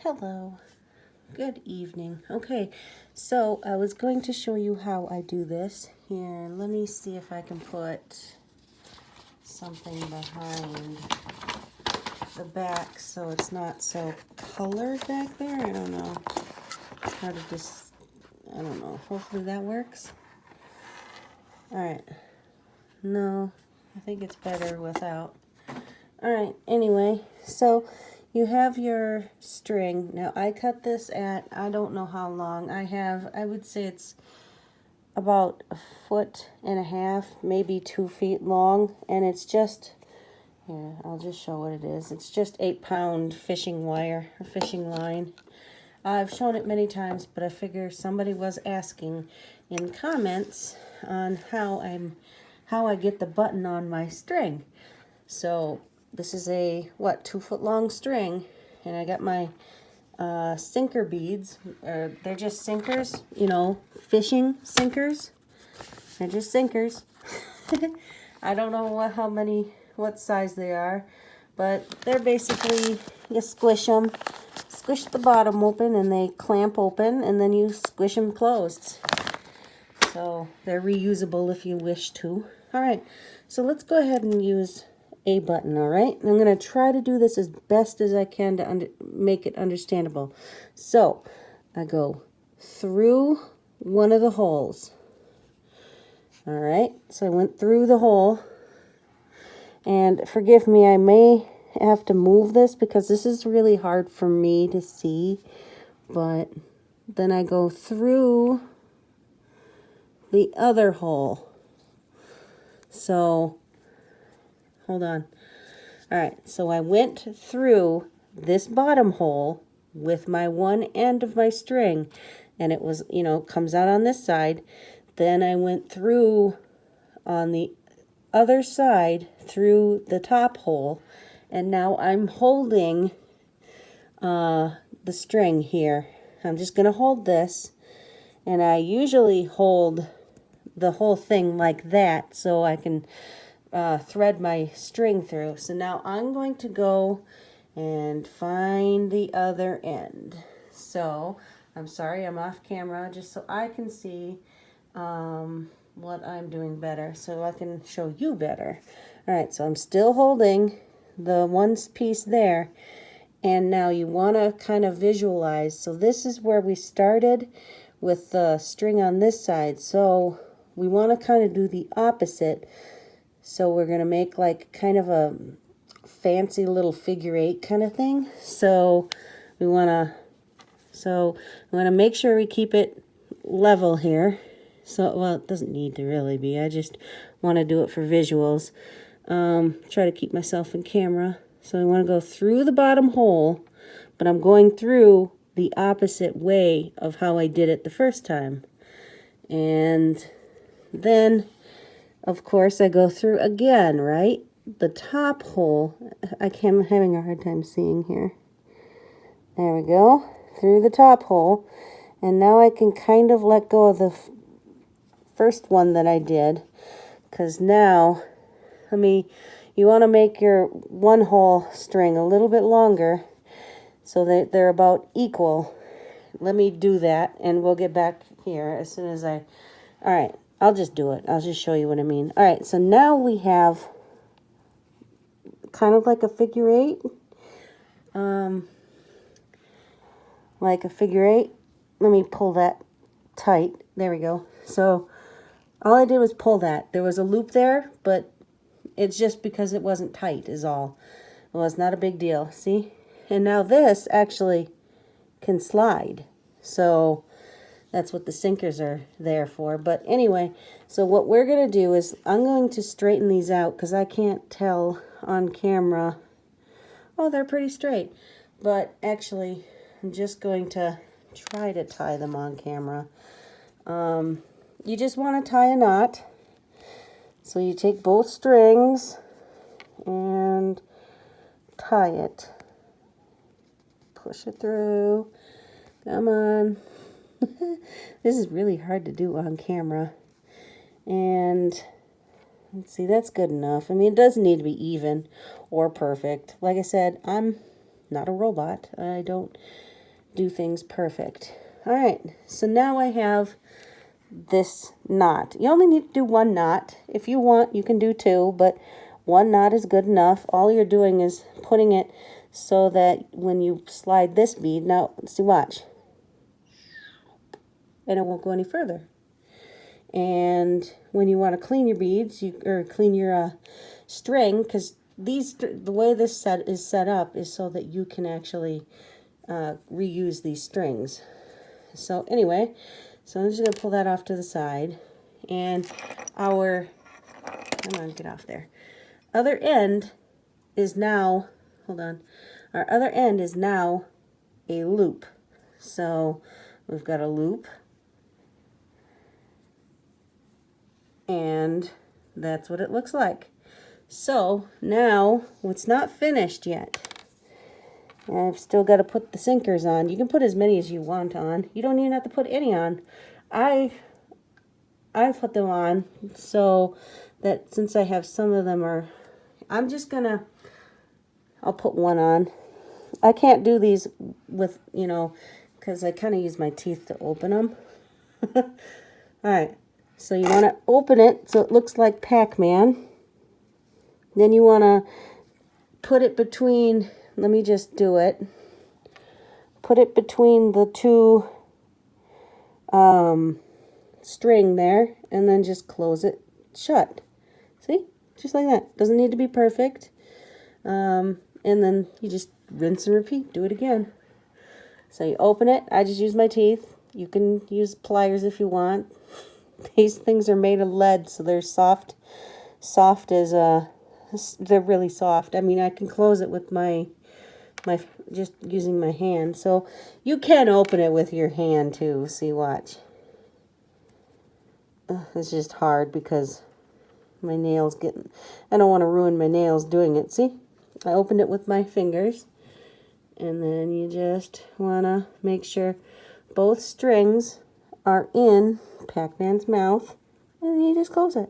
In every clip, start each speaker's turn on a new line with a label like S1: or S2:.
S1: Hello, good evening. Okay, so I was going to show you how I do this. Here, let me see if I can put something behind the back so it's not so colored back there. I don't know how to just, I don't know. Hopefully that works. All right. No, I think it's better without. All right, anyway, so you have your string. Now I cut this at, I don't know how long. I would say it's about 1.5 feet, maybe 2 feet long. And it's just, here, I'll just show what it is. It's just 8-pound fishing wire, or fishing line. I've shown it many times, but I figure somebody was asking in comments on how I get the button on my string. So this is a 2-foot long string, and I got my sinker beads. They're just sinkers, fishing sinkers. They're just sinkers. I don't know what size they are, but they're basically, you squish them, squish the bottom open, and they clamp open, and then you squish them closed. So they're reusable if you wish to. All right, so let's go ahead and use a button. All right, and I'm going to try to do this as best as I can to make it understandable. So I go through one of the holes. All right, so I went through the hole, and forgive me, I may have to move this because this is really hard for me to see, but then I go through the other hole. So hold on. All right, so I went through this bottom hole with my one end of my string, and it was, comes out on this side. Then I went through on the other side through the top hole, and now I'm holding the string here. I'm just going to hold this, and I usually hold the whole thing like that so I can thread my string through. So now I'm going to go and find the other end. So I'm sorry, I'm off camera just so I can see what I'm doing better, so I can show you better. All right, so I'm still holding the one piece there, and now you want to kind of visualize. So this is where we started with the string on this side, so we want to kind of do the opposite. So we're going to make like kind of a fancy little figure 8 kind of thing. So we want to make sure we keep it level here. So, well, it doesn't need to really be. I just want to do it for visuals. Try to keep myself in camera. So I want to go through the bottom hole, but I'm going through the opposite way of how I did it the first time. And then, of course, I go through again, right? The top hole. I'm having a hard time seeing here. There we go. Through the top hole. And now I can kind of let go of the first one that I did, because now you want to make your one hole string a little bit longer so that they're about equal. Let me do that, and we'll get back here as soon as all right, I'll just do it. I'll just show you what I mean. All right, so now we have kind of like a figure 8, like a figure 8. Let me pull that tight. There we go. So all I did was pull that. There was a loop there, but it's just because it wasn't tight is all. Well, it's not a big deal. See? And now this actually can slide. So that's what the sinkers are there for. But anyway, so what we're going to do is I'm going to straighten these out because I can't tell on camera. Oh, they're pretty straight. But actually, I'm just going to try to tie them on camera. You just want to tie a knot. So you take both strings and tie it. Push it through. Come on. This is really hard to do on camera. And let's see, that's good enough. I mean, it doesn't need to be even or perfect. Like I said, I'm not a robot. I don't do things perfect. All right, so now I have this knot. You only need to do one knot. If you want, you can do two, but one knot is good enough. All you're doing is putting it so that when you slide this bead, now, see, watch, and it won't go any further. And when you want to clean your beads, or clean your string, because the way this set is set up is so that you can actually reuse these strings. So anyway, so I'm just going to pull that off to the side. And our, come on, get off there. Other end is now, hold on, our other end is now a loop. So we've got a loop. And that's what it looks like. So now it's not finished yet. I've still got to put the sinkers on. You can put as many as you want on. You don't even have to put any on. I put them on so that since I have some of them I'm just gonna, I'll put one on. I can't do these with, because I kind of use my teeth to open them. All right, so you want to open it so it looks like Pac-Man. Then you want to put it between, let me just do it. Put it between the two string there, and then just close it shut. See? Just like that. Doesn't need to be perfect. And then you just rinse and repeat. Do it again. So you open it. I just use my teeth. You can use pliers if you want. These things are made of lead, so they're soft. Soft as they're really soft. I mean, I can close it with my just using my hand. So you can open it with your hand too. See, watch. It's just hard because my nails I don't want to ruin my nails doing it. See, I opened it with my fingers, and then you just want to make sure both strings are in Pac-Man's mouth, and you just close it.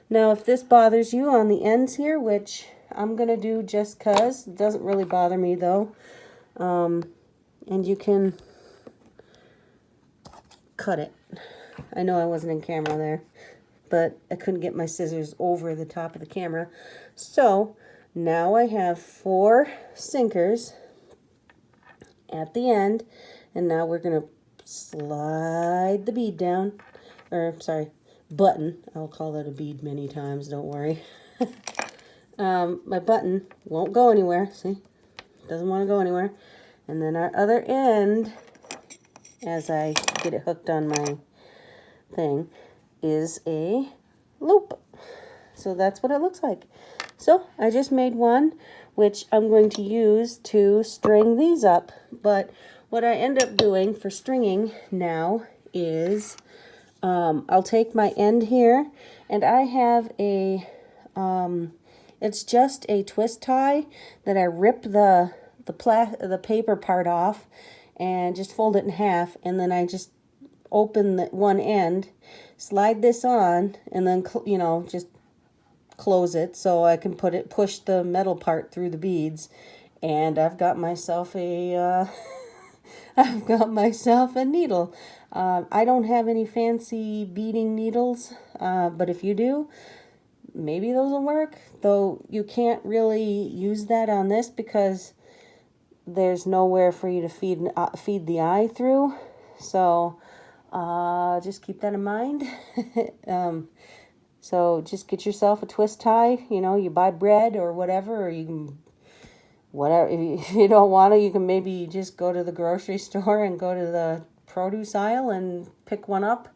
S1: Now, if this bothers you on the ends here, which I'm going to do just because, it doesn't really bother me though, and you can cut it. I know I wasn't in camera there, but I couldn't get my scissors over the top of the camera. So now I have 4 sinkers at the end, and now we're going to slide the bead down, or sorry, button. I'll call that a bead many times, don't worry. My button won't go anywhere, see? Doesn't want to go anywhere. And then our other end, as I get it hooked on my thing, is a loop. So that's what it looks like. So I just made one, which I'm going to use to string these up. But what I end up doing for stringing now is I'll take my end here, and I have a it's just a twist tie that I rip the paper part off and just fold it in half, and then I just open the one end, slide this on, and then just close it so I can push the metal part through the beads, and I've got myself a I've got myself a needle. I don't have any fancy beading needles, but if you do, maybe those will work. Though you can't really use that on this because there's nowhere for you to feed the eye through. So just keep that in mind. So just get yourself a twist tie. You buy bread or whatever, or you can, whatever. If you don't want to, you can maybe just go to the grocery store and go to the produce aisle and pick one up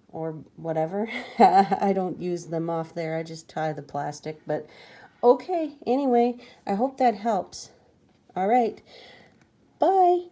S1: or whatever. I don't use them off there. I just tie the plastic. But okay, anyway, I hope that helps. All right, bye.